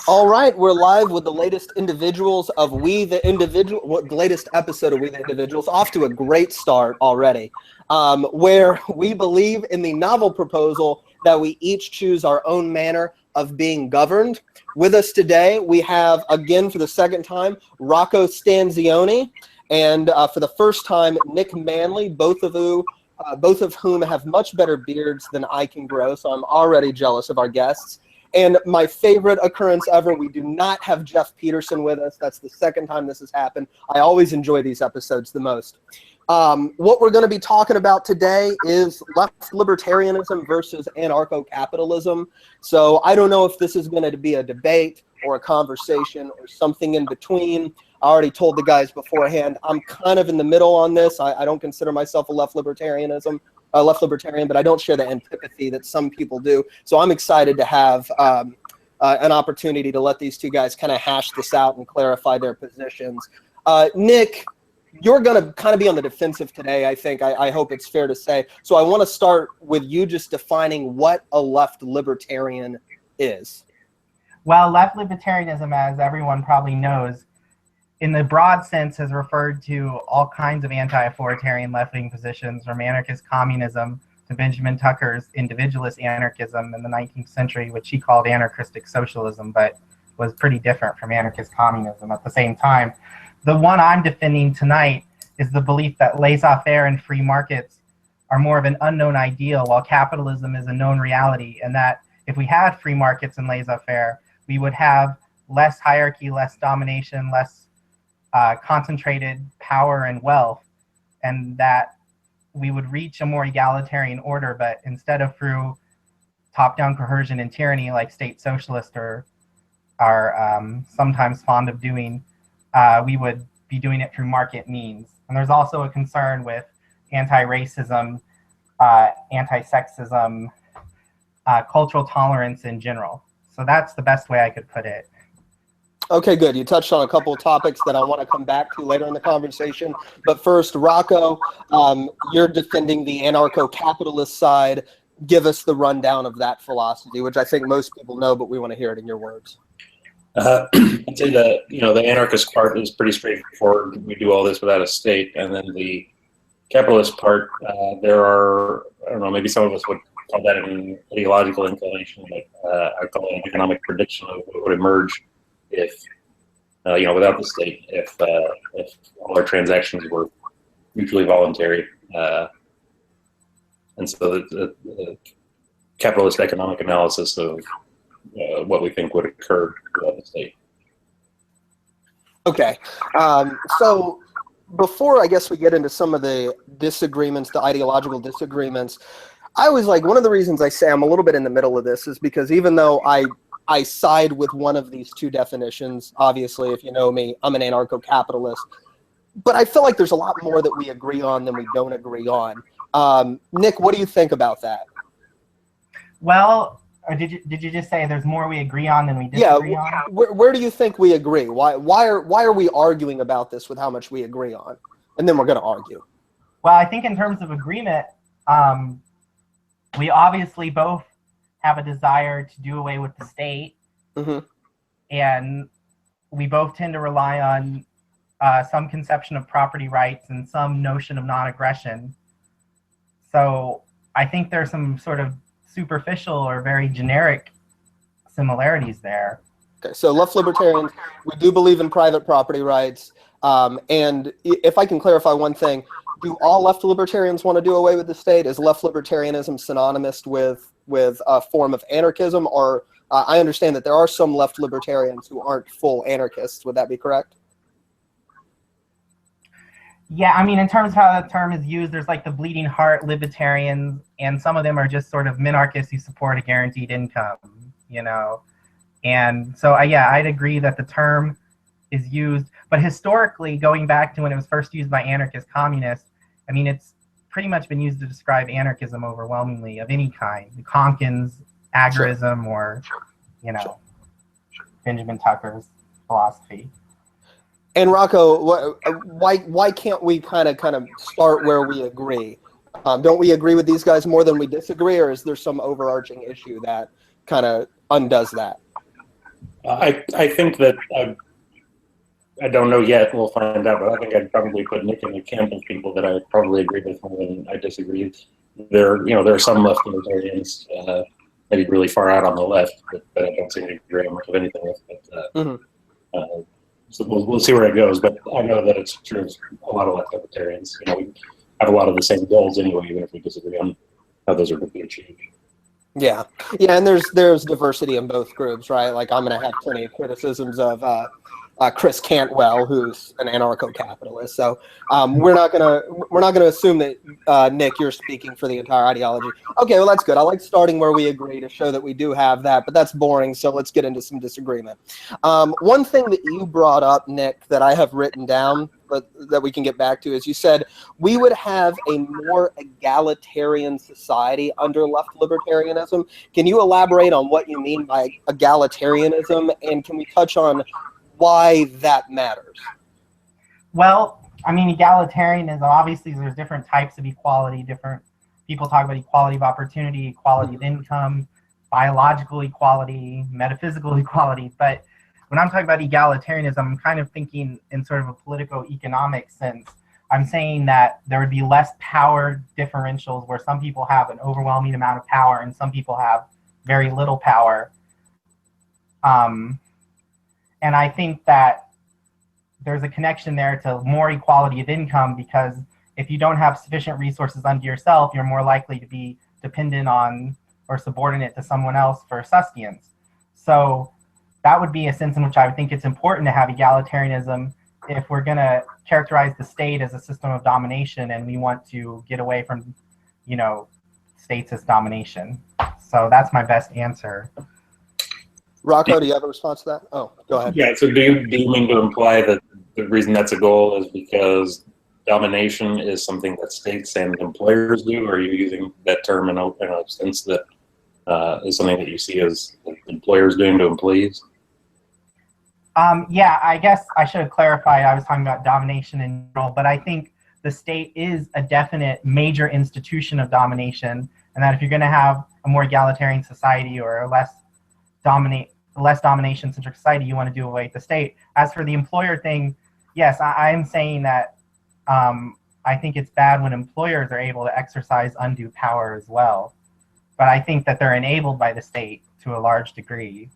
All right, we're live with the latest individuals of We the Individual, the latest episode of We the Individuals, off to a great start already, where we believe in the novel proposal that we each choose our own manner of being governed. With us today, we have, again for the second time, Rocco Stanzione, and for the first time, Nick Manley, both of whom have much better beards than I can grow, so I'm already jealous of our guests. And my favorite occurrence ever, we do not have Jeff Peterson with us. That's the second time this has happened. I always enjoy these episodes the most. What we're going to be talking about today is left libertarianism versus anarcho-capitalism. So I don't know if this is going to be a debate or a conversation or something in between. I already told the guys beforehand, I'm kind of in the middle on this. I don't consider myself a left libertarian, but I don't share the antipathy that some people do. So I'm excited to have an opportunity to let these two guys kind of hash this out and clarify their positions. Nick, you're going to kind of be on the defensive today, I think. I hope it's fair to say. So I want to start with you just defining what a left libertarian is. Well, left libertarianism, as everyone probably knows, in the broad sense has referred to all kinds of anti-authoritarian left-wing positions, from anarchist communism to Benjamin Tucker's individualist anarchism in the 19th century, which he called anarchistic socialism, but was pretty different from anarchist communism at the same time. The one I'm defending tonight is the belief that laissez-faire and free markets are more of an unknown ideal, while capitalism is a known reality, and that if we had free markets and laissez-faire, we would have less hierarchy, less domination, less concentrated power and wealth, and that we would reach a more egalitarian order, but instead of through top-down coercion and tyranny like state socialists are sometimes fond of doing, we would be doing it through market means. And there's also a concern with anti-racism, anti-sexism, cultural tolerance in general. So that's the best way I could put it. Okay, good. You touched on a couple of topics that I want to come back to later in the conversation. But first, Rocco, you're defending the anarcho-capitalist side. Give us the rundown of that philosophy, which I think most people know, but we want to hear it in your words. I'd say that, the anarchist part is pretty straightforward. We do all this without a state. And then the capitalist part, there are, I don't know, maybe some of us would call that an ideological inclination, but I call it an economic prediction of what would emerge if, without the state, if all our transactions were mutually voluntary. And so the capitalist economic analysis of what we think would occur without the state. Okay. So before I guess we get into some of the disagreements, the ideological disagreements, I was like, one of the reasons I say I'm a little bit in the middle of this is because even though I side with one of these two definitions. Obviously, if you know me, I'm an anarcho-capitalist. But I feel like there's a lot more that we agree on than we don't agree on. Nick, what do you think about that? Well, or did you just say there's more we agree on than we disagree on? Yeah, where do you think we agree? Why are we arguing about this with how much we agree on? And then we're going to argue. Well, I think in terms of agreement, we obviously both have a desire to do away with the state, and we both tend to rely on some conception of property rights and some notion of non-aggression. So I think there's some sort of superficial or very generic similarities there. Okay, so left libertarians, we do believe in private property rights, and if I can clarify one thing, do all left libertarians want to do away with the state? Is left libertarianism synonymous with a form of anarchism? Or I understand that there are some left libertarians who aren't full anarchists. Would that be correct? Yeah, I mean, in terms of how the term is used, there's like the bleeding heart libertarians, and some of them are just sort of minarchists who support a guaranteed income, And so, yeah, I'd agree that the term is used, but historically, going back to when it was first used by anarchist communists, I mean, it's pretty much been used to describe anarchism overwhelmingly of any kind. Konkin's agorism, or, Benjamin Tucker's philosophy. And Rocco, why can't we kind of start where we agree? Don't we agree with these guys more than we disagree, or is there some overarching issue that kind of undoes that? I think that I don't know yet. We'll find out. But I think I'd probably put Nick in the camp of people that I probably agree with more than I disagree. There are some left libertarians, maybe really far out on the left, but I don't seem to agree on much of anything with. But, so we'll see where it goes. But I know that it's true of a lot of left libertarians. We have a lot of the same goals anyway, even if we disagree on how those are going to be achieved. Yeah, and there's diversity in both groups, right? Like I'm going to have plenty of criticisms of Chris Cantwell, who's an anarcho-capitalist. So we're not gonna assume that Nick, you're speaking for the entire ideology. Okay, well that's good. I like starting where we agree to show that we do have that, but that's boring. So let's get into some disagreement. One thing that you brought up, Nick, that I have written down, but that we can get back to, is you said we would have a more egalitarian society under left libertarianism. Can you elaborate on what you mean by egalitarianism, and can we touch on why that matters? Well, I mean, egalitarianism, obviously there's different types of equality. Different people talk about equality of opportunity, equality of income, biological equality, metaphysical equality. But when I'm talking about egalitarianism, I'm kind of thinking in sort of a political-economic sense. I'm saying that there would be less power differentials where some people have an overwhelming amount of power and some people have very little power. And I think that there's a connection there to more equality of income, because if you don't have sufficient resources unto yourself, you're more likely to be dependent on or subordinate to someone else for sustenance. So that would be a sense in which I would think it's important to have egalitarianism if we're going to characterize the state as a system of domination and we want to get away from, states as domination. So that's my best answer. Rocco, do you have a response to that? Oh, go ahead. Yeah, so do you mean to imply that the reason that's a goal is because domination is something that states and employers do, or are you using that term in a sense that is something that you see as employers doing to employees? Yeah, I guess I should have clarified. I was talking about domination in general, but I think the state is a definite major institution of domination, and that if you're going to have a more egalitarian society or a less domination-centric society, you want to do away with the state. As for the employer thing, yes, I'm saying that I think it's bad when employers are able to exercise undue power as well. But I think that they're enabled by the state to a large degree.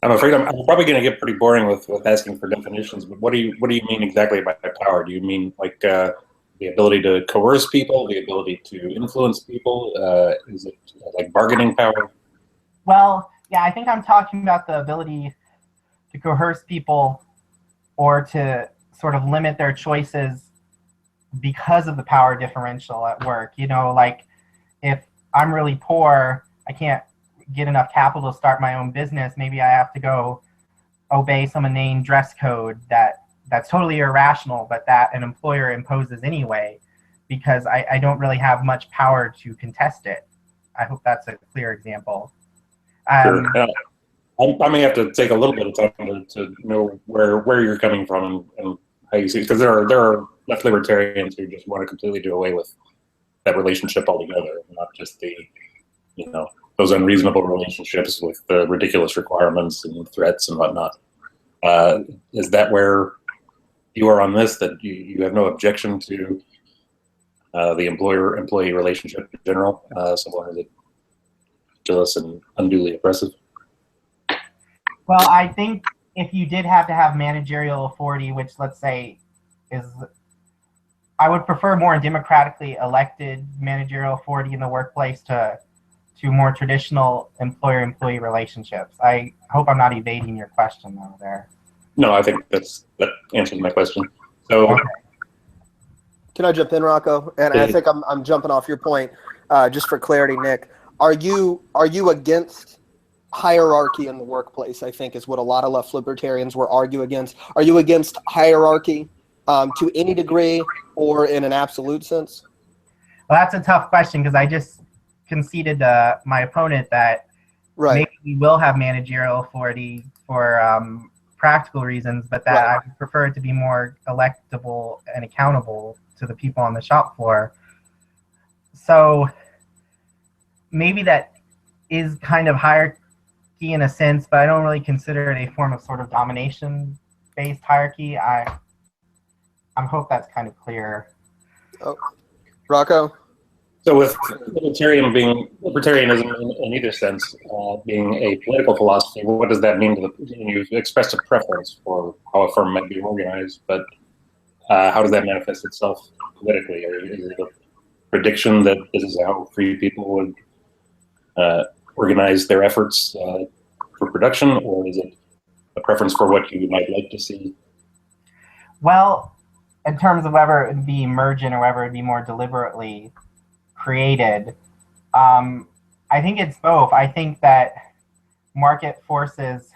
I'm afraid I'm probably going to get pretty boring with asking for definitions, but what do you mean exactly by power? Do you mean like the ability to coerce people, the ability to influence people? Is it like bargaining power? Well, yeah, I think I'm talking about the ability to coerce people or to sort of limit their choices because of the power differential at work. Like if I'm really poor, I can't get enough capital to start my own business. Maybe I have to go obey some inane dress code that's totally irrational, but that an employer imposes anyway, because I don't really have much power to contest it. I hope that's a clear example. Sure. I may have to take a little bit of time to know where you're coming from and how you see it, because there are left libertarians who just want to completely do away with that relationship altogether, not just the those unreasonable relationships with the ridiculous requirements and threats and whatnot. Is that where you are on this? That you have no objection to the employer-employee relationship in general, so long as it's ridiculous and unduly oppressive? Well, I think if you did have to have managerial authority, which let's say I would prefer more democratically elected managerial authority in the workplace to more traditional employer-employee relationships. I hope I'm not evading your question though there. No, I think that answers my question. So, okay. Can I jump in, Rocco? And I think I'm jumping off your point. Just for clarity, Nick, are you against hierarchy in the workplace? I think is what a lot of left libertarians were argue against. Are you against hierarchy to any degree or in an absolute sense? Well, that's a tough question because I just conceded to my opponent that maybe we will have managerial authority for practical reasons, but that I would prefer it to be more electable and accountable to the people on the shop floor. So maybe that is kind of in a sense, but I don't really consider it a form of sort of domination-based hierarchy. I hope that's kind of clear. Oh, Rocco? So with libertarianism in either sense being a political philosophy, what does that mean to you've expressed a preference for how a firm might be organized, but how does that manifest itself politically? Is it a prediction that this is how free people would organize their efforts for production, or is it a preference for what you might like to see? Well, in terms of whether it would be emergent or whether it would be more deliberately created, I think it's both. I think that market forces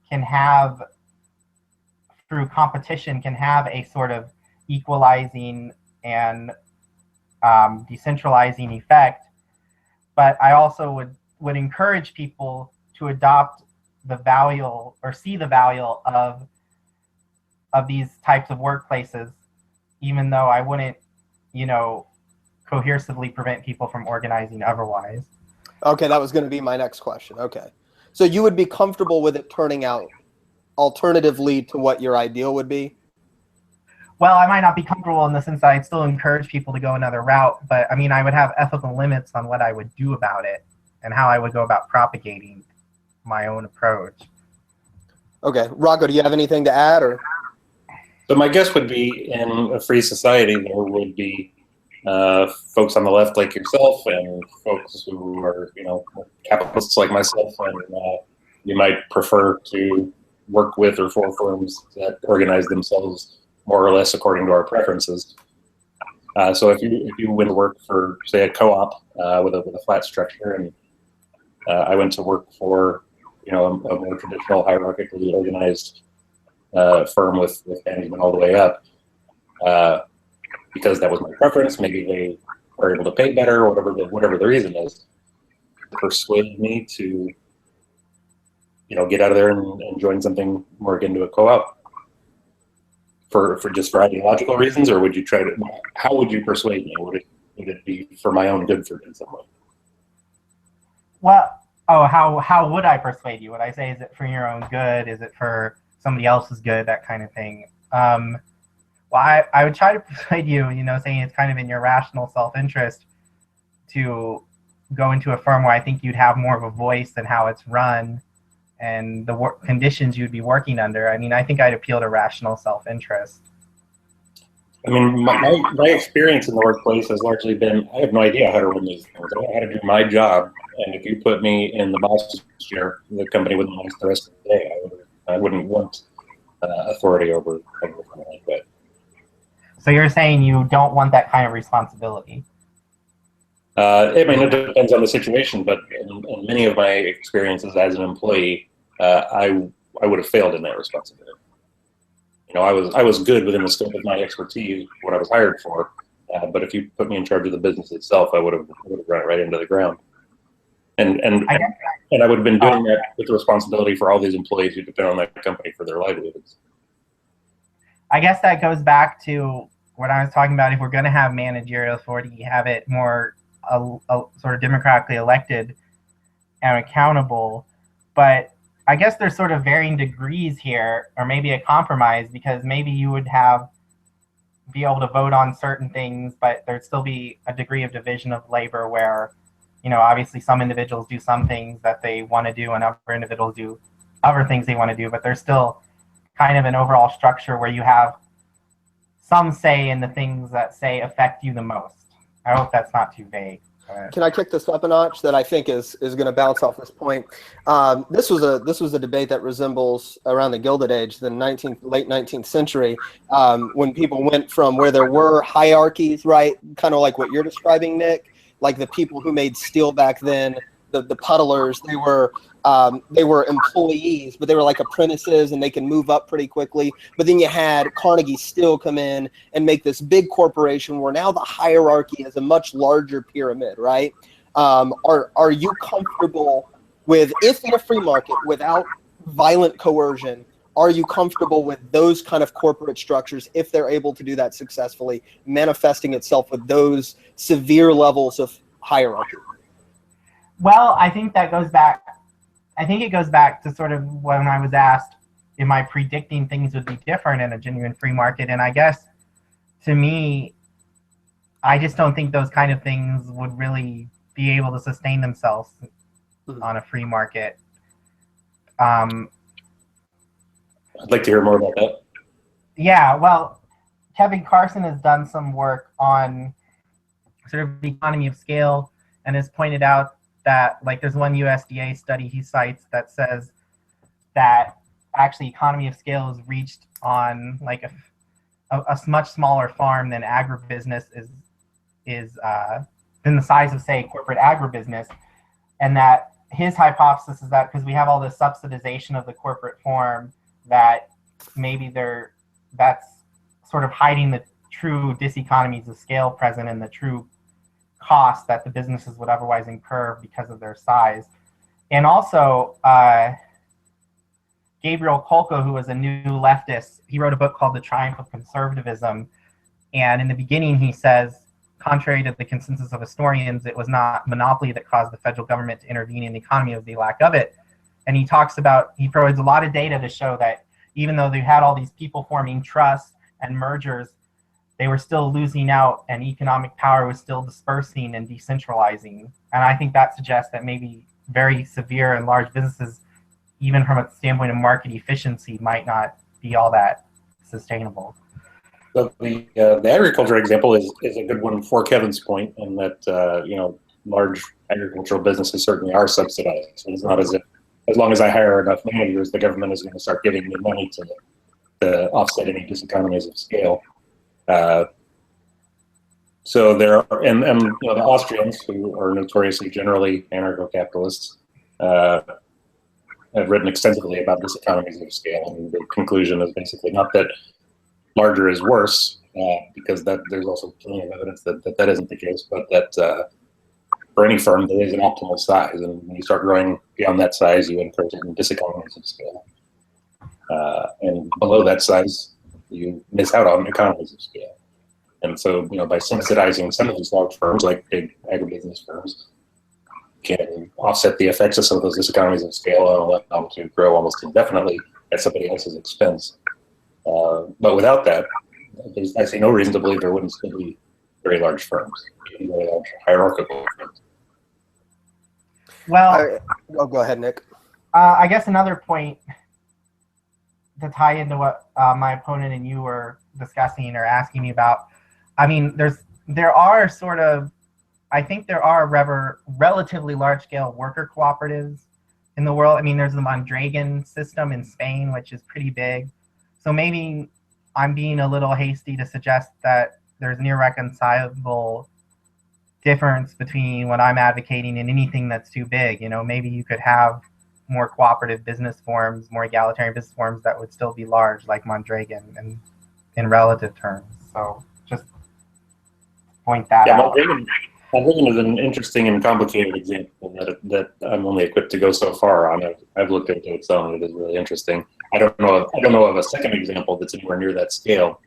can have, through competition, can have a sort of equalizing and decentralizing effect. But I also would encourage people to adopt the value or see the value of these types of workplaces, even though I wouldn't, coercively prevent people from organizing otherwise. Okay, that was going to be my next question. Okay. So you would be comfortable with it turning out alternatively to what your ideal would be? Well, I might not be comfortable in the sense that I'd still encourage people to go another route, but I mean, I would have ethical limits on what I would do about it and how I would go about propagating my own approach. Okay. Rocco, do you have anything to add? Or? So my guess would be in a free society, there would be folks on the left like yourself and folks who are, capitalists like myself, and you might prefer to work with or for firms that organize themselves more or less according to our preferences. So if you went to work for, say, a co-op with a flat structure, and I went to work for, a more traditional hierarchically organized firm with management all the way up, because that was my preference, maybe they are able to pay better, or whatever the reason is, persuade me to, get out of there and join something more akin to a co-op. For ideological reasons, or would you try to? How would you persuade me? Would it be for my own good in some way? Well, how would I persuade you? Would I say, is it for your own good? Is it for somebody else's good? That kind of thing. Well, I would try to persuade you, saying it's kind of in your rational self-interest to go into a firm where I think you'd have more of a voice in how it's run and the conditions you'd be working under. I mean, I think I'd appeal to rational self-interest. I mean, my experience in the workplace has largely been, I have no idea how to run these things. I know how to do my job, and if you put me in the boss's chair, the company wouldn't last the rest of the day. I wouldn't want authority over something like that. So you're saying you don't want that kind of responsibility? I mean, it depends on the situation, but in many of my experiences as an employee, I would have failed in that responsibility. I was good within the scope of my expertise, what I was hired for, but if you put me in charge of the business itself, I would have run it right into the ground. And I would have been doing that with the responsibility for all these employees who depend on that company for their livelihoods. I guess that goes back to what I was talking about. If we're going to have managerial authority, have it more sort of democratically elected and accountable. But I guess there's sort of varying degrees here, or maybe a compromise, because maybe you would be able to vote on certain things, but there'd still be a degree of division of labor where, obviously some individuals do some things that they want to do and other individuals do other things they want to do, but there's still kind of an overall structure where you have some say in the things that, say, affect you the most. I hope that's not too vague. Can I kick this up a notch that I think is going to bounce off this point? This was a debate that resembles around the Gilded Age, the late 19th century, when people went from where there were hierarchies, right, kind of like what you're describing, Nick, like the people who made steel back then, the puddlers, they were employees, but they were like apprentices and they can move up pretty quickly. But then you had Carnegie Steel come in and make this big corporation where now the hierarchy is a much larger pyramid, right? Are you comfortable with, if in a free market without violent coercion, are you comfortable with those kind of corporate structures, if they're able to do that successfully, manifesting itself with those severe levels of hierarchy? Well, I think that goes back, I think it goes back to sort of when I was asked, am I predicting things would be different in a genuine free market? And I guess, to me, I just don't think those kind of things would really be able to sustain themselves on a free market. I'd like to hear more about that. Yeah, well, Kevin Carson has done some work on sort of the economy of scale and has pointed out that, like, there's one USDA study he cites that says that actually economy of scale is reached on like a much smaller farm than agribusiness is than the size of, say, corporate agribusiness, and that his hypothesis is that because we have all this subsidization of the corporate form, that maybe that's sort of hiding the true diseconomies of scale present and the true cost that the businesses would otherwise incur because of their size. And also, Gabriel Kolko, who was a new leftist, he wrote a book called The Triumph of Conservatism. And in the beginning, he says, contrary to the consensus of historians, it was not monopoly that caused the federal government to intervene in the economy, of the lack of it. And he provides a lot of data to show that even though they had all these people forming trusts and mergers, they were still losing out and economic power was still dispersing and decentralizing. And I think that suggests that maybe very severe and large businesses, even from a standpoint of market efficiency, might not be all that sustainable. So the agriculture example is a good one for Kevin's point, in that large agricultural businesses certainly are subsidized. So it's not as if, as long as I hire enough managers, the government is going to start giving me money to offset any diseconomies of scale. So there are, and the Austrians, who are notoriously generally anarcho-capitalists, have written extensively about diseconomies of scale, and the conclusion is basically not that larger is worse, because there's also plenty of evidence that isn't the case, but that for any firm there is an optimal size, and when you start growing beyond that size, you incur certain diseconomies of scale, and below that size, you miss out on economies of scale. And so, by subsidizing some of these large firms, like big agribusiness firms, can offset the effects of some of those diseconomies of scale and allow them to grow almost indefinitely at somebody else's expense. But without that, I see no reason to believe there wouldn't still be very large firms, very large hierarchical firms. Well, go ahead, Nick. I guess another point to tie into what my opponent and you were discussing or asking me about, I mean, there are relatively large-scale worker cooperatives in the world. I mean, there's the Mondragon system in Spain, which is pretty big. So maybe I'm being a little hasty to suggest that there's an irreconcilable difference between what I'm advocating and anything that's too big. Maybe you could have more cooperative business forms, more egalitarian business forms that would still be large, like Mondragon, and in relative terms. So just point that out. Mondragon is an interesting and complicated example that I'm only equipped to go so far on. I've looked into it some, and it is really interesting. I don't know of a second example that's anywhere near that scale.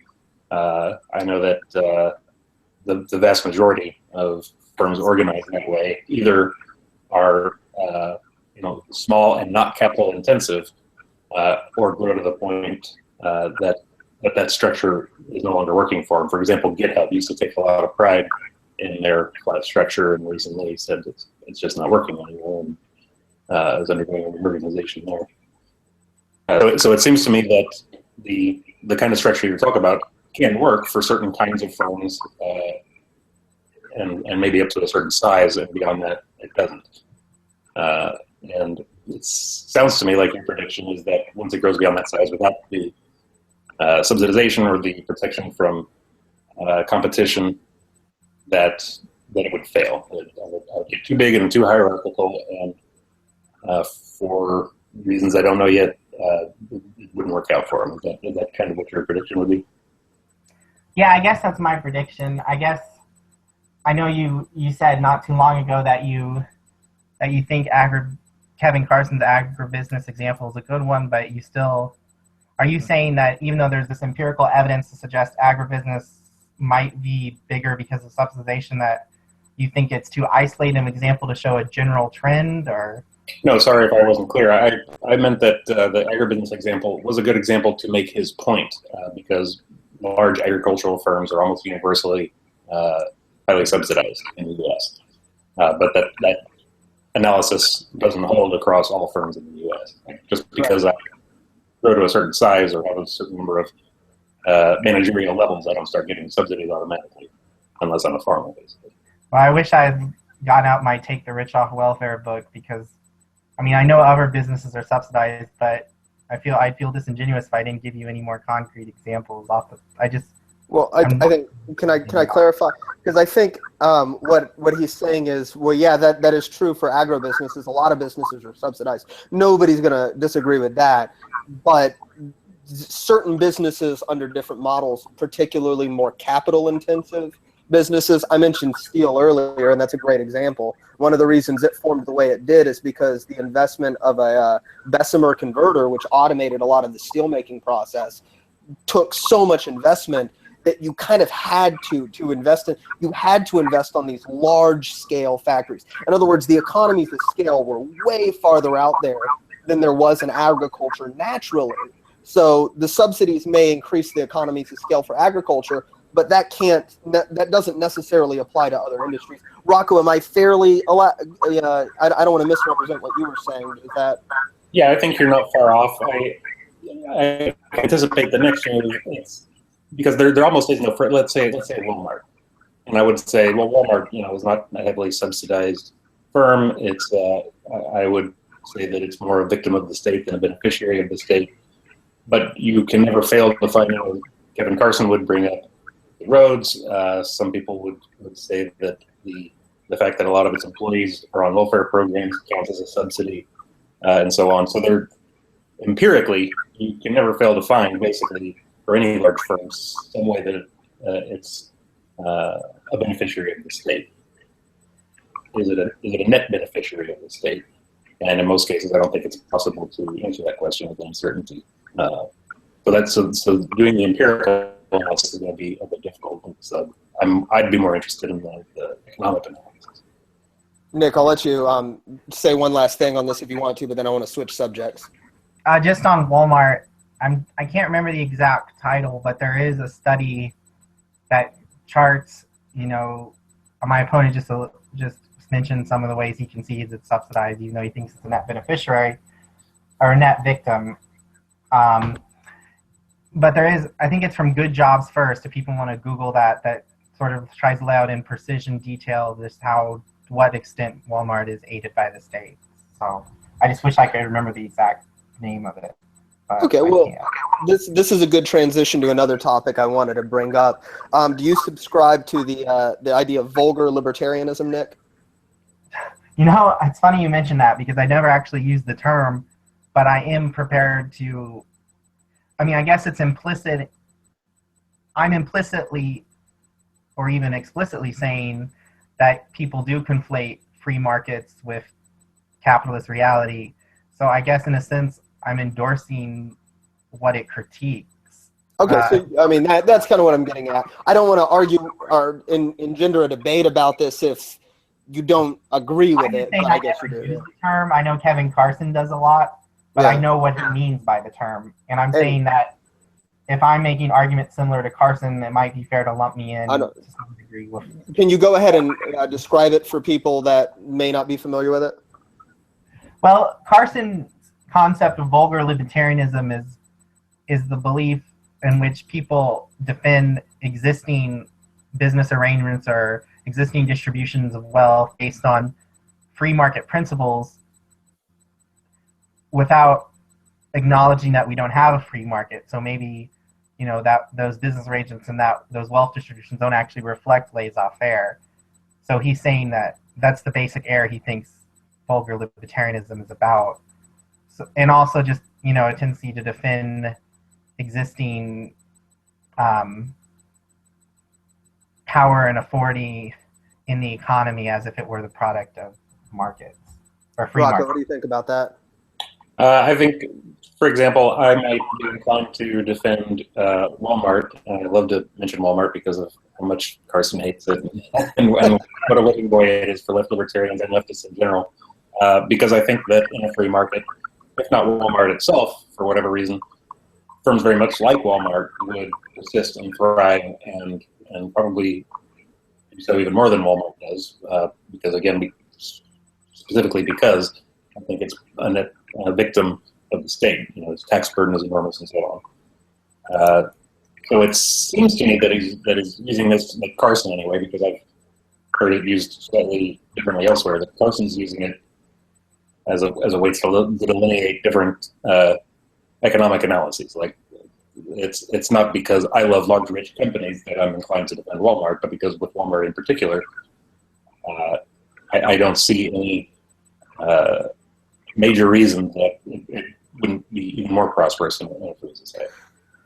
I know that the vast majority of firms organized that way either are small and not capital intensive, or grow to the point that structure is no longer working for them. For example, GitHub used to take a lot of pride in their flat structure, and recently said it's just not working anymore, and is undergoing an organization there. So it seems to me that the kind of structure you're talking about can work for certain kinds of firms, and maybe up to a certain size, and beyond that, it doesn't. And it sounds to me like your prediction is that once it grows beyond that size, without the subsidization or the protection from competition, that it would fail. It would get too big and too hierarchical, and for reasons I don't know yet, it wouldn't work out for them. Is that kind of what your prediction would be? Yeah, I guess that's my prediction. I guess I know you said not too long ago that you think Kevin Carson's agribusiness example is a good one, but are you saying that even though there's this empirical evidence to suggest agribusiness might be bigger because of subsidization, that you think it's too isolated an example to show a general trend? Or No, sorry if I wasn't clear. I meant that the agribusiness example was a good example to make his point, because large agricultural firms are almost universally highly subsidized in the U.S. But that analysis doesn't hold across all firms in the U.S. Just because I grow to a certain size or have a certain number of managerial levels, I don't start getting subsidies automatically, unless I'm a farmer, basically. Well, I wish I had gotten out my Take the Rich Off Welfare book, because, I mean, I know other businesses are subsidized, but I'd feel disingenuous if I didn't give you any more concrete examples off the. I think. Can I clarify? Because I think what he's saying is, well, yeah, that is true for agribusinesses. A lot of businesses are subsidized. Nobody's going to disagree with that, but certain businesses under different models, particularly more capital intensive businesses. I mentioned steel earlier, and that's a great example. One of the reasons it formed the way it did is because the investment of a Bessemer converter, which automated a lot of the steelmaking process, took so much investment that you kind of had to invest in. You had to invest on these large scale factories. In other words, the economies of scale were way farther out there than there was in agriculture naturally. So the subsidies may increase the economies of scale for agriculture, but that doesn't necessarily apply to other industries. Rocco, am I fairly? I don't want to misrepresent what you were saying. Is that? Yeah, I think you're not far off. I anticipate the next move. Because there almost is no. Let's say Walmart, and I would say, well, Walmart, is not a heavily subsidized firm. It's I would say that it's more a victim of the state than a beneficiary of the state. But you can never fail to find. Kevin Carson would bring up the roads. Some people would say that the fact that a lot of its employees are on welfare programs counts as a subsidy, and so on. So they're empirically, you can never fail to find basically, for any large firms, some way that it's a beneficiary of the state. Is it a net beneficiary of the state? And in most cases, I don't think it's possible to answer that question with any certainty. So doing the empirical analysis is going to be a bit difficult. So I'd be more interested in the economic analysis. Nick, I'll let you say one last thing on this if you want to, but then I want to switch subjects. Just on Walmart, I can't remember the exact title, but there is a study that charts, my opponent just mentioned some of the ways he concedes it's subsidized, even though he thinks it's a net beneficiary or a net victim. But there is, I think it's from Good Jobs First, if people want to Google that sort of tries to lay out in precision detail just to what extent Walmart is aided by the state. So I just wish I could remember the exact name of it. Okay, well, this is a good transition to another topic I wanted to bring up. Do you subscribe to the idea of vulgar libertarianism, Nick? It's funny you mentioned that, because I never actually used the term, but I am prepared to. I mean, I guess it's implicit. I'm implicitly, or even explicitly, saying that people do conflate free markets with capitalist reality. So I guess in a sense, I'm endorsing what it critiques. Okay, so I mean that's kind of what I'm getting at. I don't want to argue or engender a debate about this if you don't agree with it, but I guess you do. Use the term. I know Kevin Carson does a lot, but I know what he means by the term, and I'm saying that if I'm making arguments similar to Carson, it might be fair to lump me in to some degree with. Can you go ahead and describe it for people that may not be familiar with it? Well, Carson's concept of vulgar libertarianism is the belief in which people defend existing business arrangements or existing distributions of wealth based on free market principles without acknowledging that we don't have a free market. So maybe, that those business arrangements and those wealth distributions don't actually reflect laissez-faire. So he's saying that that's the basic error he thinks vulgar libertarianism is about. So, and also just, a tendency to defend existing power and authority in the economy as if it were the product of markets or free markets. Rocco, what do you think about that? I think, for example, I might be inclined to defend Walmart. I love to mention Walmart because of how much Carson hates it and what a whipping boy it is for left libertarians and leftists in general. because I think that in a free market, if not Walmart itself, for whatever reason, firms very much like Walmart would persist and thrive, and probably so even more than Walmart does, because again, specifically because I think it's a victim of the state. You know, its tax burden is enormous and so on. So it seems to me that he's using this, like Carson anyway, because I've heard it used slightly differently elsewhere. That Carson's using it as a way to delineate different economic analyses. Like it's not because I love large rich companies that I'm inclined to defend Walmart, but because with Walmart in particular, I don't see any major reason that it wouldn't be even more prosperous in a free society.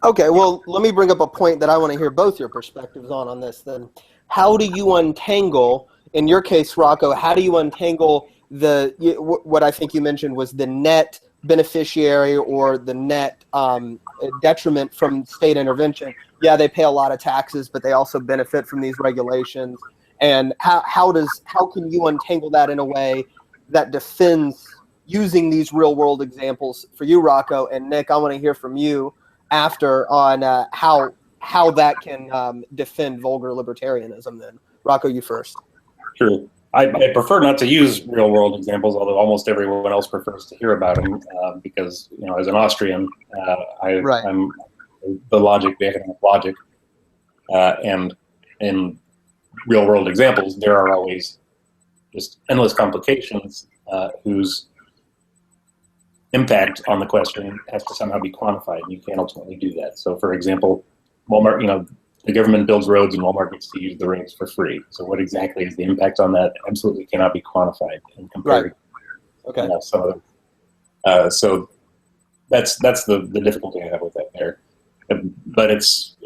Okay, well, let me bring up a point that I want to hear both your perspectives on this then. How do you untangle, in your case, Rocco, how do you untangle what I think you mentioned was the net beneficiary or the net detriment from state intervention? Yeah, they pay a lot of taxes, but they also benefit from these regulations. And how can you untangle that in a way that defends using these real world examples for you, Rocco? And Nick, I want to hear from you after on how that can defend vulgar libertarianism. Then, Rocco, you first. Sure. I prefer not to use real world examples, although almost everyone else prefers to hear about them, because as an Austrian, I'm the economic logic, and in real world examples, there are always just endless complications whose impact on the question has to somehow be quantified, and you can't ultimately do that. So, for example, Walmart, the government builds roads and Walmart gets to use the roads for free. So what exactly is the impact on that? Absolutely cannot be quantified and compared. Right. Okay. So that's the difficulty I have with that there. But it's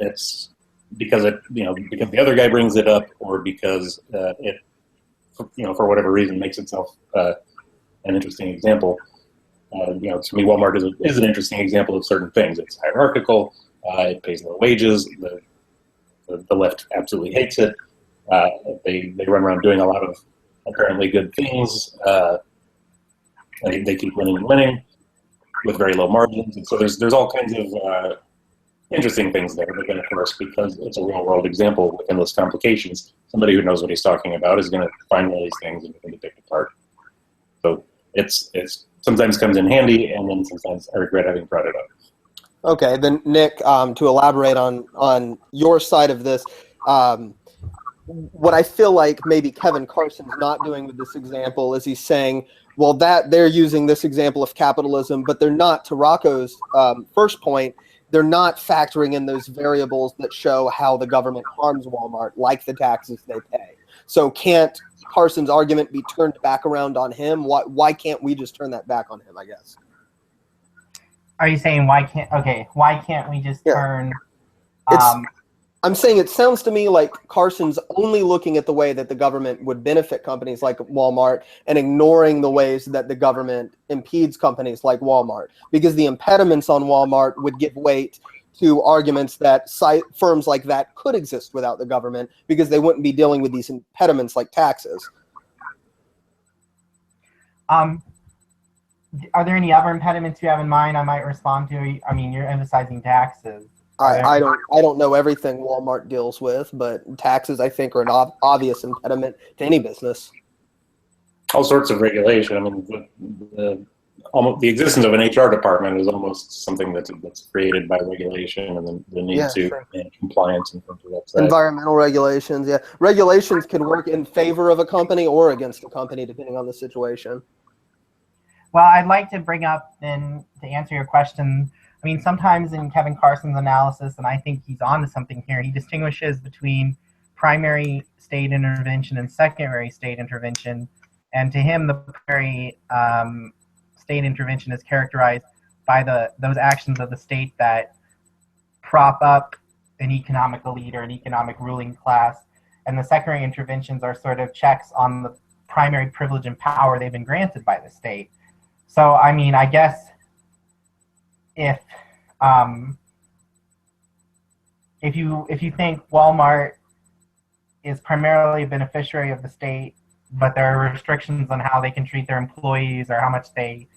because because the other guy brings it up, or because it for whatever reason makes itself an interesting example. To me, Walmart is an interesting example of certain things. It's hierarchical. It pays low wages. The left absolutely hates it. They run around doing a lot of apparently good things. They keep winning and winning with very low margins, and so there's all kinds of interesting things there. But then, of course, because it's a real world example with endless complications, somebody who knows what he's talking about is going to find one of these things and can pick it apart. So it's sometimes comes in handy, and then sometimes I regret having brought it up. Okay, then Nick, to elaborate on your side of this, what I feel like maybe Kevin Carson's not doing with this example is he's saying, well, that they're using this example of capitalism, but they're not, to Rocco's first point, they're not factoring in those variables that show how the government harms Walmart, like the taxes they pay. So can't Carson's argument be turned back around on him? Why can't we just turn that back on him, I guess? Are you saying why can't we just turn? I'm saying it sounds to me like Carson's only looking at the way that the government would benefit companies like Walmart and ignoring the ways that the government impedes companies like Walmart, because the impediments on Walmart would give weight to arguments that firms like that could exist without the government, because they wouldn't be dealing with these impediments like taxes. Are there any other impediments you have in mind I might respond to? I mean, you're emphasizing taxes. I don't know everything Walmart deals with, but taxes, I think, are an obvious impediment to any business. All sorts of regulation. I mean, the existence of an HR department is almost something that's created by regulation, and the need to manage compliance and things like that. Environmental regulations, yeah. Regulations can work in favor of a company or against a company, depending on the situation. Well, I'd like to bring up, then, to answer your question, I mean, sometimes in Kevin Carson's analysis, and I think he's onto something here, he distinguishes between primary state intervention and secondary state intervention. And to him, the primary state intervention is characterized by those actions of the state that prop up an economic elite or an economic ruling class. And the secondary interventions are sort of checks on the primary privilege and power they've been granted by the state. So, I mean, I guess if you think Walmart is primarily a beneficiary of the state but there are restrictions on how they can treat their employees or how much they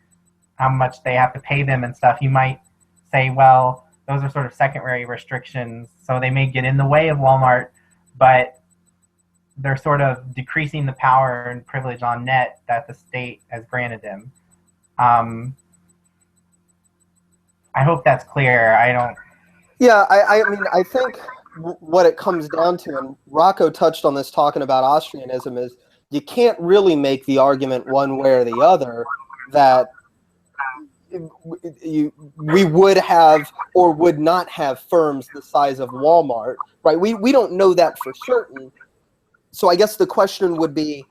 have to pay them and stuff. You might say, well, those are sort of secondary restrictions, so they may get in the way of Walmart, but they're sort of decreasing the power and privilege on net that the state has granted them. I hope that's clear. I don't. Yeah, I mean, I think what it comes down to, and Rocco touched on this talking about Austrianism, is you can't really make the argument one way or the other that we would have or would not have firms the size of Walmart, right? We don't know that for certain. So I guess the question would be,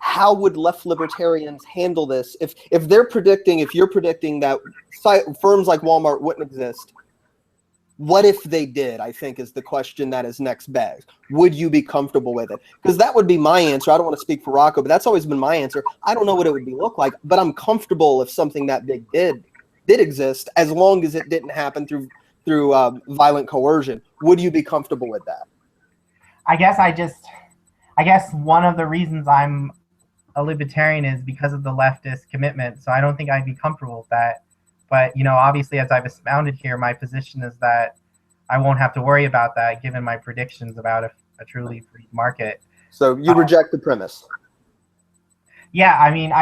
how would left libertarians handle this? If you're predicting that firms like Walmart wouldn't exist, what if they did, I think, is the question that is next best. Would you be comfortable with it? Because that would be my answer. I don't want to speak for Rocco, but that's always been my answer. I don't know what it would look like, but I'm comfortable if something that big did exist, as long as it didn't happen through violent coercion. Would you be comfortable with that? I guess one of the reasons I'm a libertarian is because of the leftist commitment. So I don't think I'd be comfortable with that. But, obviously, as I've expounded here, my position is that I won't have to worry about that, given my predictions about a truly free market. So you reject the premise? Yeah, I mean,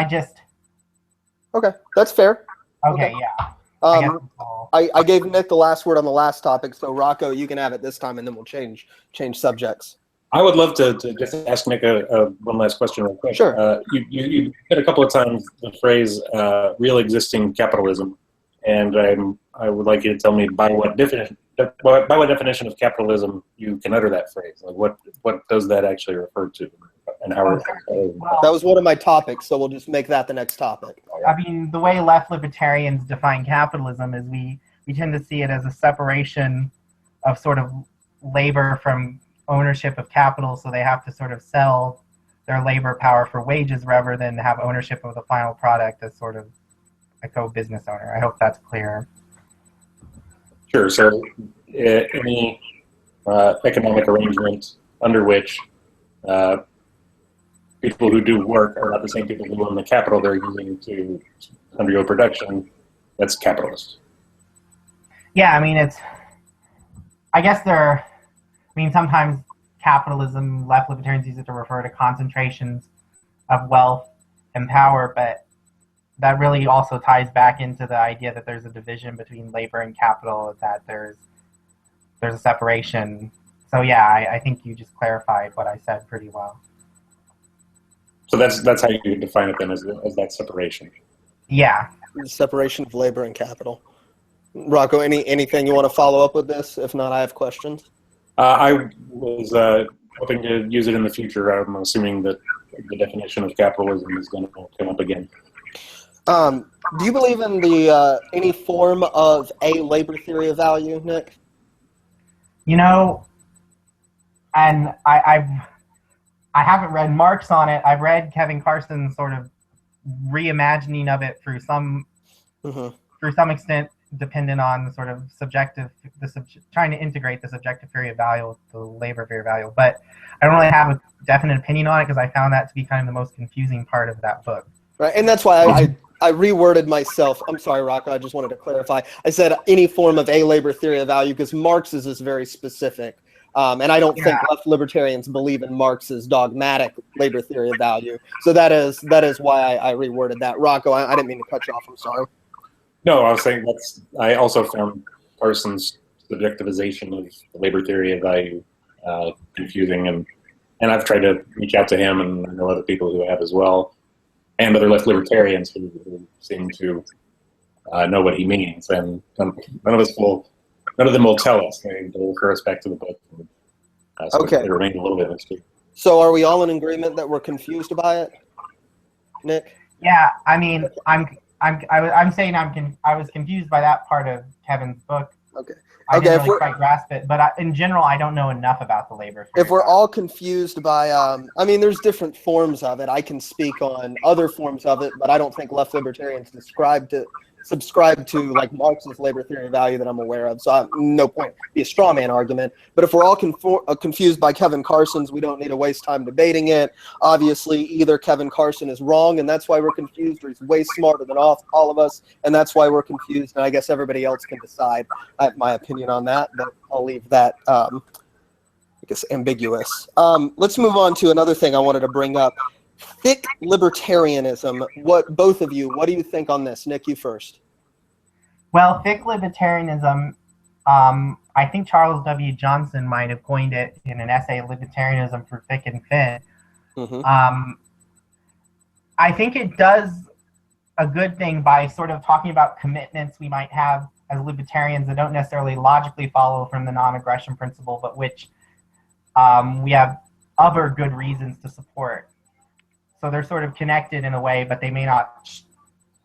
Okay, that's fair. Okay, yeah. I gave Nick the last word on the last topic, so Rocco, you can have it this time, and then we'll change subjects. I would love to just ask Nick one last question real quick. Sure. You said a couple of times the phrase real existing capitalism, and I would like you to tell me by what definition of capitalism you can utter that phrase. Like what does that actually refer to, and how? That was one of my topics, so we'll just make that the next topic. I mean, the way left libertarians define capitalism is we tend to see it as a separation of sort of labor from ownership of capital, so they have to sort of sell their labor power for wages rather than have ownership of the final product as sort of a co-business owner. I hope that's clear. Sure. So any economic arrangement under which people who do work are not the same people who own the capital they're using to undergo production, that's capitalist. Yeah, I mean, sometimes capitalism, left libertarians use it to refer to concentrations of wealth and power, but that really also ties back into the idea that there's a division between labor and capital, that there's a separation. So yeah, I think you just clarified what I said pretty well. So that's how you define it then, as that separation. Yeah. The separation of labor and capital. Rocco, anything you want to follow up with this? If not, I have questions. I was hoping to use it in the future. I'm assuming that the definition of capitalism is going to come up again. Do you believe in the any form of a labor theory of value, Nick? And I haven't read Marx on it. I've read Kevin Carson's sort of reimagining of it through some extent, dependent on the sort of trying to integrate the subjective theory of value with the labor theory of value. But I don't really have a definite opinion on it because I found that to be kind of the most confusing part of that book. Right, and that's why I reworded myself. I'm sorry, Rocco, I just wanted to clarify. I said any form of a labor theory of value because Marx's is very specific. And I don't think left libertarians believe in Marx's dogmatic labor theory of value. So that is why I reworded that. Rocco, I didn't mean to cut you off. I'm sorry. No, I was saying I also found Carson's subjectivization of the labor theory of value confusing, and I've tried to reach out to him, and I know other people who have as well, and other left libertarians who seem to know what he means, and none of them will tell us. They will refer us back to the book. So okay. It remains a little bit mystery. So are we all in agreement that we're confused by it, Nick? Yeah, I mean, I'm saying I was confused by that part of Kevin's book. Okay. I didn't really quite grasp it, but in general, I don't know enough about the labor theory. If we're all confused by, I mean, there's different forms of it. I can speak on other forms of it, but I don't think left libertarians subscribe to like Marxist labor theory of value that I'm aware of, so no point be a straw man argument. But if we're all confused by Kevin Carson's, we don't need to waste time debating it. Obviously, either Kevin Carson is wrong, and that's why we're confused, or he's way smarter than all of us, and that's why we're confused. And I guess everybody else can decide. I have my opinion on that, but I'll leave that I guess ambiguous. Let's move on to another thing I wanted to bring up. Thick libertarianism. Both of you, what do you think on this? Nick, you first. Well, thick libertarianism, I think Charles W. Johnson might have coined it in an essay, Libertarianism for Thick and Thin. Mm-hmm. I think it does a good thing by sort of talking about commitments we might have as libertarians that don't necessarily logically follow from the non-aggression principle, but which we have other good reasons to support. So they're sort of connected in a way, but they may not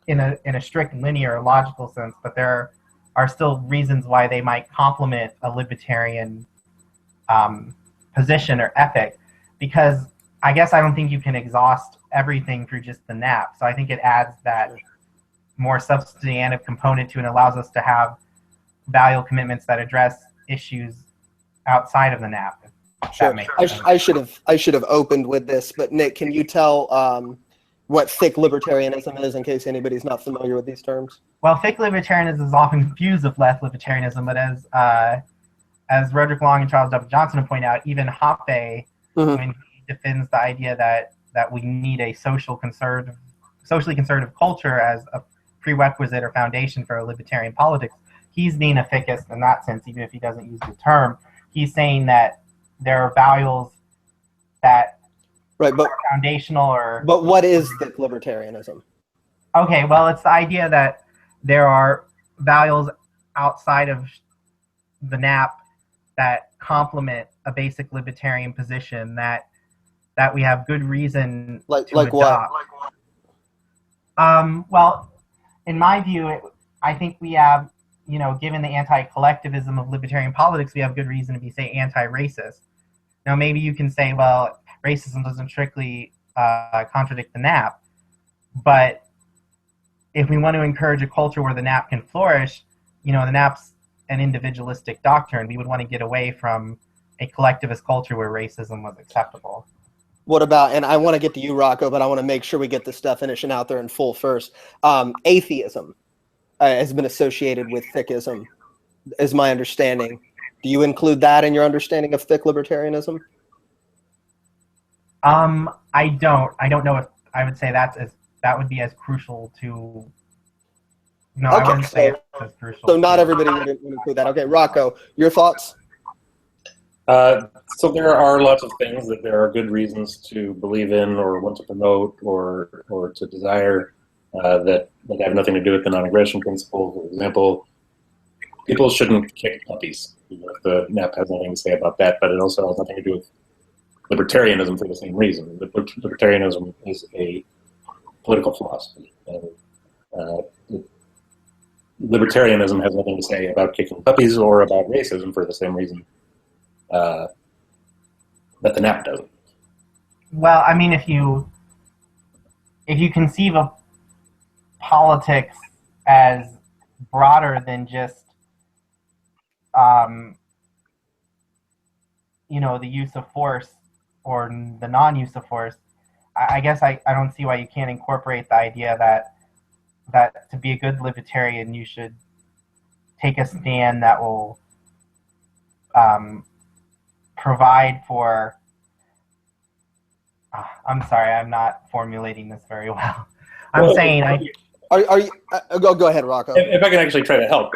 in a strict linear logical sense, but there are still reasons why they might complement a libertarian position or ethic, because I guess I don't think you can exhaust everything through just the NAP. So I think it adds that more substantive component to it and allows us to have value commitments that address issues outside of the NAP. Sure. I should have opened with this, but Nick, can you tell what thick libertarianism is in case anybody's not familiar with these terms? Well, thick libertarianism is often confused with left libertarianism, but as Roderick Long and Charles W. Johnson point out, even Hoppe, when he defends the idea that we need a socially conservative culture as a prerequisite or foundation for a libertarian politics, he's being a thickist in that sense, even if he doesn't use the term. He's saying that there are values that are foundational or... But what is thick libertarianism? Okay, well, it's the idea that there are values outside of the NAP that complement a basic libertarian position that we have good reason to adopt. What? Well, in my view, I think we have, given the anti-collectivism of libertarian politics, we have good reason to be, say, anti-racist. Now, maybe you can say, well, racism doesn't strictly contradict the NAP, but if we want to encourage a culture where the NAP can flourish, the NAP's an individualistic doctrine. We would want to get away from a collectivist culture where racism was acceptable. What about, and I want to get to you, Rocco, but I want to make sure we get this definition out there in full first. Atheism has been associated with thickism, is my understanding. Do you include that in your understanding of thick libertarianism? I don't know if I would say that would be as crucial to. No, okay, I wouldn't say it's as crucial. So not everybody would include that. Okay, Rocco, your thoughts? So there are lots of things that there are good reasons to believe in or want to promote or to desire that have nothing to do with the non-aggression principle. For example, people shouldn't kick puppies. The NAP has nothing to say about that, but it also has nothing to do with libertarianism for the same reason. Libertarianism is a political philosophy. And, libertarianism has nothing to say about kicking puppies or about racism for the same reason that the NAP doesn't. Well, I mean, if you conceive of politics as broader than just the use of force or the non-use of force, I guess I don't see why you can't incorporate the idea that to be a good libertarian you should take a stand that will provide for I'm sorry, I'm not formulating this very well. I'm saying Are you go ahead, Rocco. If I can actually try to help,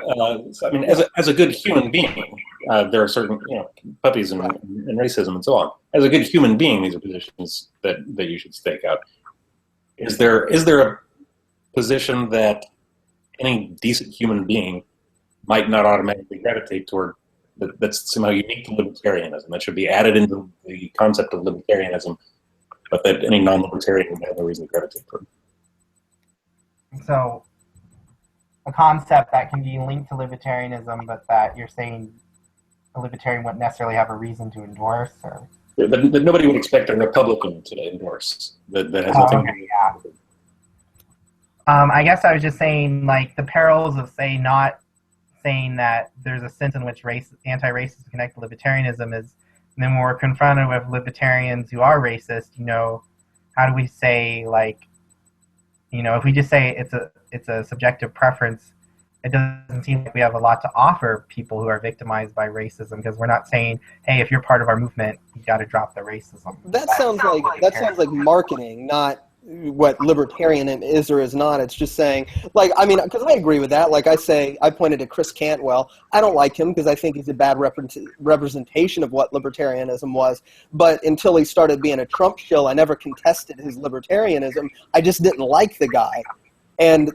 so, I mean, as a good human being, there are certain puppies and racism and so on. As a good human being, these are positions that you should stake out. Is there a position that any decent human being might not automatically gravitate toward that's somehow unique to libertarianism that should be added into the concept of libertarianism, but that any non-libertarian would have no reason to gravitate toward? So, a concept that can be linked to libertarianism, but that you're saying a libertarian wouldn't necessarily have a reason to endorse, or that nobody would expect a Republican to endorse. That has nothing to do with it. I guess I was just saying, like, the perils of, say, not saying that there's a sense in which anti-racism connect to libertarianism is, then when we're confronted with libertarians who are racist, how do we say, like, if we just say it's a subjective preference, it doesn't seem like we have a lot to offer people who are victimized by racism, because we're not saying, hey, if you're part of our movement, you got to drop the racism. That sounds like marketing, not what libertarian is or is not. It's just saying, like, I mean, because I agree with that. Like I pointed to Chris Cantwell. I don't like him because I think he's a bad representation of what libertarianism was. But until he started being a Trump shill, I never contested his libertarianism. I just didn't like the guy. And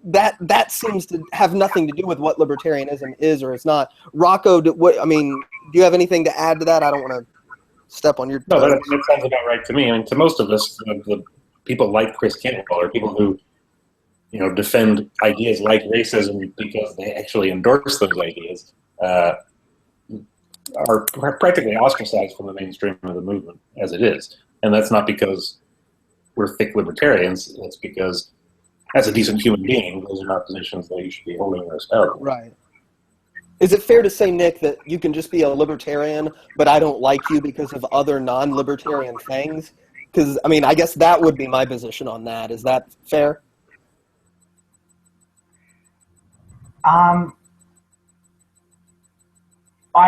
that seems to have nothing to do with what libertarianism is or is not. Rocco, do you have anything to add to that? I don't want to step on your toes. No, that sounds about right to me. I mean, to most of us, the people like Chris Cantwell are people who, defend ideas like racism because they actually endorse those ideas, are practically ostracized from the mainstream of the movement as it is. And that's not because we're thick libertarians. It's because, as a decent human being, those are not positions that you should be holding or espousing. Right. Is it fair to say, Nick, that you can just be a libertarian, but I don't like you because of other non-libertarian things? Because, I guess that would be my position on that. Is that fair? I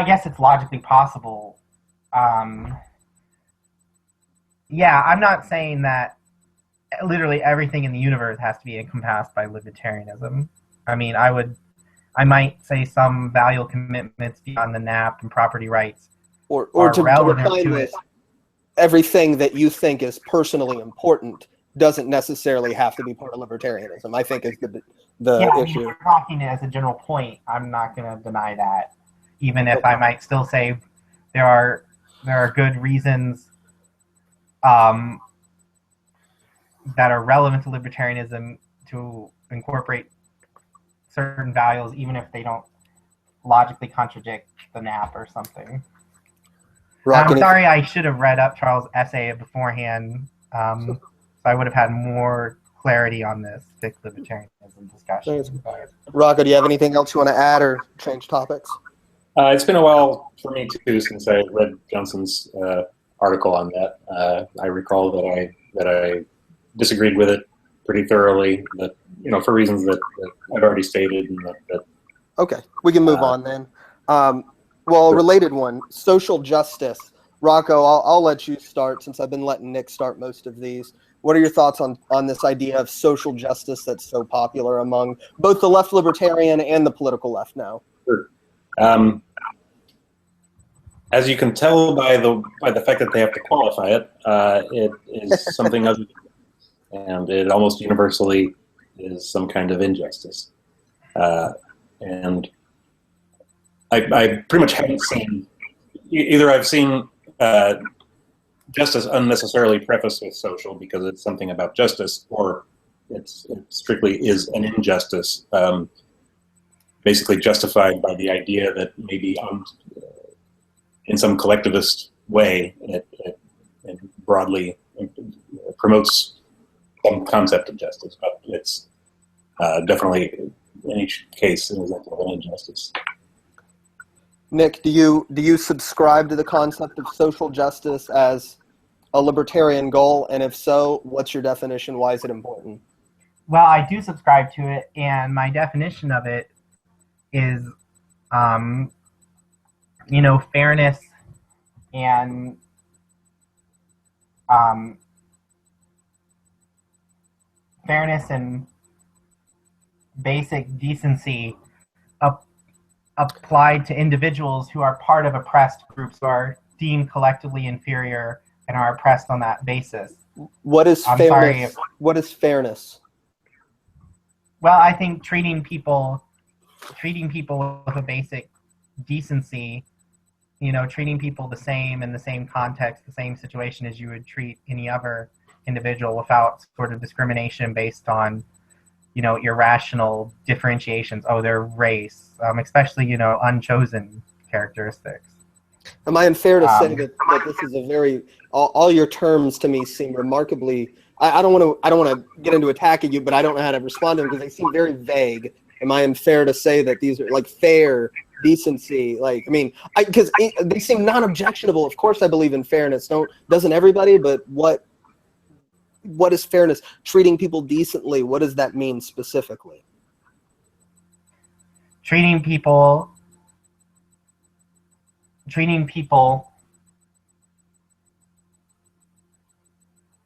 guess it's logically possible. Yeah, I'm not saying that literally everything in the universe has to be encompassed by libertarianism. I might say some valuable commitments beyond the NAP and property rights or are to relevant define to this, it. everything that you think is personally important doesn't necessarily have to be part of libertarianism, I think is the issue. You're talking as a general point. I'm not going to deny that, even if I might still say there are good reasons that are relevant to libertarianism to incorporate certain values, even if they don't logically contradict the NAP or something. I'm sorry, I should have read up Charles' essay beforehand, so I would have had more clarity on this thick libertarianism discussion. Rocco, do you have anything else you want to add or change topics? It's been a while for me too since I read Johnson's article on that. I recall that I disagreed with it pretty thoroughly, but for reasons that I've already stated. And that okay, we can move on then. Well, a related one, social justice. Rocco, I'll let you start since I've been letting Nick start most of these. What are your thoughts on this idea of social justice that's so popular among both the left libertarian and the political left now? Sure. As you can tell by the fact that they have to qualify it, it is something other, and it almost universally is some kind of injustice. And I pretty much haven't seen, either I've seen justice unnecessarily prefaced with social because it's something about justice, or it strictly is an injustice, basically justified by the idea that maybe in some collectivist way it broadly promotes some concept of justice, but it's definitely in each case an example of an injustice. Nick, do you subscribe to the concept of social justice as a libertarian goal? And if so, what's your definition? Why is it important? Well, I do subscribe to it, and my definition of it is, fairness and basic decency applied to individuals who are part of oppressed groups who are deemed collectively inferior and are oppressed on that basis. What is fairness? What is fairness? Well, I think treating people with a basic decency, treating people the same in the same context, the same situation as you would treat any other individual without sort of discrimination based on, irrational differentiations. Oh, their race, especially, unchosen characteristics. Am I unfair to say that this is a very, all your terms to me seem remarkably I don't want to get into attacking you, but I don't know how to respond to them because they seem very vague. Am I unfair to say that these are like fair, decency? Like, I mean, because they seem non-objectionable. Of course, I believe in fairness. Doesn't everybody? But what is fairness? Treating people decently. What does that mean specifically? Treating people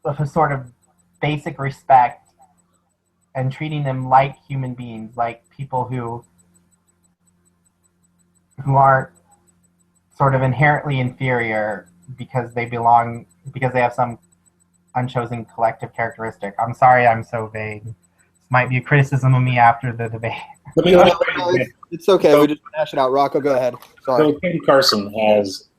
with a sort of basic respect and treating them like human beings, like people who aren't sort of inherently inferior because they have some unchosen collective characteristic. I'm sorry I'm so vague. This might be a criticism of me after the debate. It's okay. We just hash it out. Rocco, go ahead. Sorry. So Ken Carson has,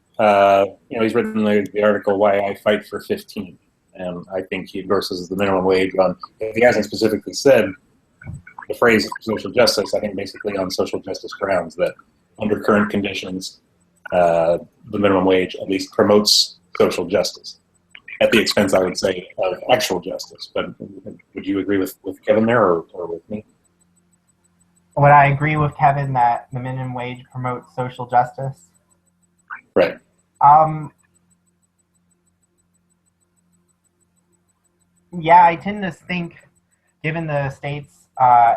he's written the article "Why I Fight for 15," and I think he endorses the minimum wage on. If he hasn't specifically said the phrase social justice, I think basically on social justice grounds that under current conditions, the minimum wage at least promotes social justice at the expense, I would say, of actual justice. But would you agree with Kevin there, or with me? Would I agree with Kevin that the minimum wage promotes social justice? Right. Yeah, I tend to think, given the state's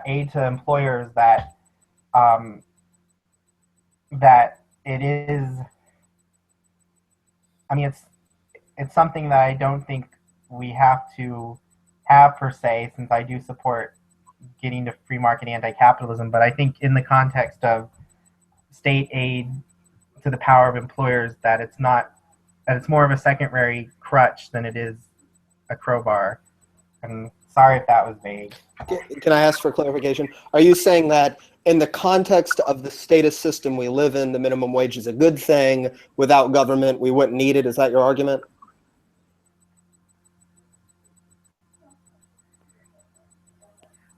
aid to employers, that that it is. I mean, it's something that I don't think we have to have per se, since I do support getting to free market anti-capitalism. But I think in the context of state aid to the power of employers, that it's more of a secondary crutch than it is a crowbar. I'm sorry if that was vague. Can I ask for clarification? Are you saying that in the context of the statist system we live in, the minimum wage is a good thing? Without government, we wouldn't need it? Is that your argument?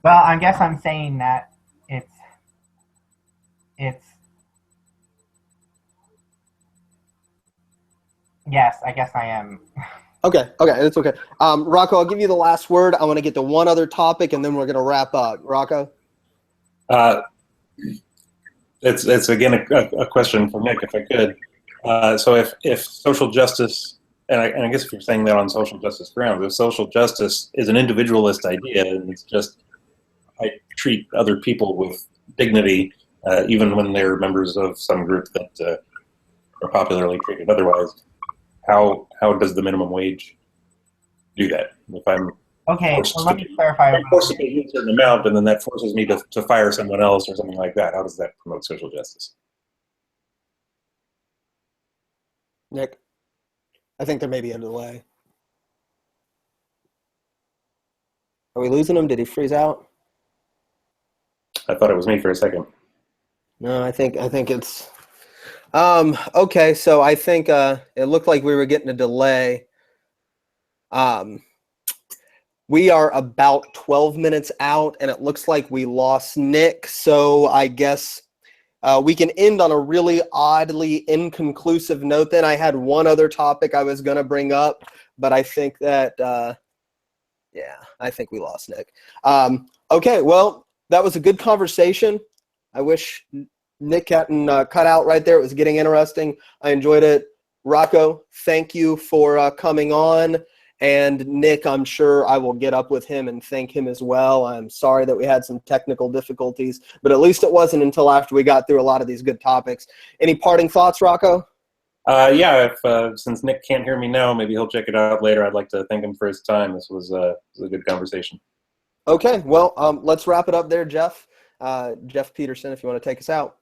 Well, I guess I'm saying that it's yes, I guess I am. Okay, that's okay. Rocco, I'll give you the last word. I want to get to one other topic, and then we're going to wrap up. Rocco? It's again a question for Nick, if I could. So if social justice, and I guess if you're saying that on social justice grounds, if social justice is an individualist idea, and it's just I treat other people with dignity, even when they're members of some group that are popularly treated otherwise, how does the minimum wage do that? If I'm let me clarify. I'm forced to pay you a certain amount, and then that forces me to fire someone else or something like that. How does that promote social justice? Nick? I think there may be a delay. Are we losing him? Did he freeze out? I thought it was me for a second. No, I think it's okay. So I think it looked like we were getting a delay. We are about 12 minutes out, and it looks like we lost Nick. So I guess we can end on a really oddly inconclusive note. Then I had one other topic I was going to bring up, but I think that I think we lost Nick. Okay, well, that was a good conversation. I wish Nick hadn't cut out right there. It was getting interesting. I enjoyed it. Rocco, thank you for coming on. And Nick, I'm sure I will get up with him and thank him as well. I'm sorry that we had some technical difficulties, but at least it wasn't until after we got through a lot of these good topics. Any parting thoughts, Rocco? Yeah, since Nick can't hear me now, maybe he'll check it out later. I'd like to thank him for his time. This was a good conversation. Okay, well, let's wrap it up there, Jeff. Jeff Peterson, if you want to take us out.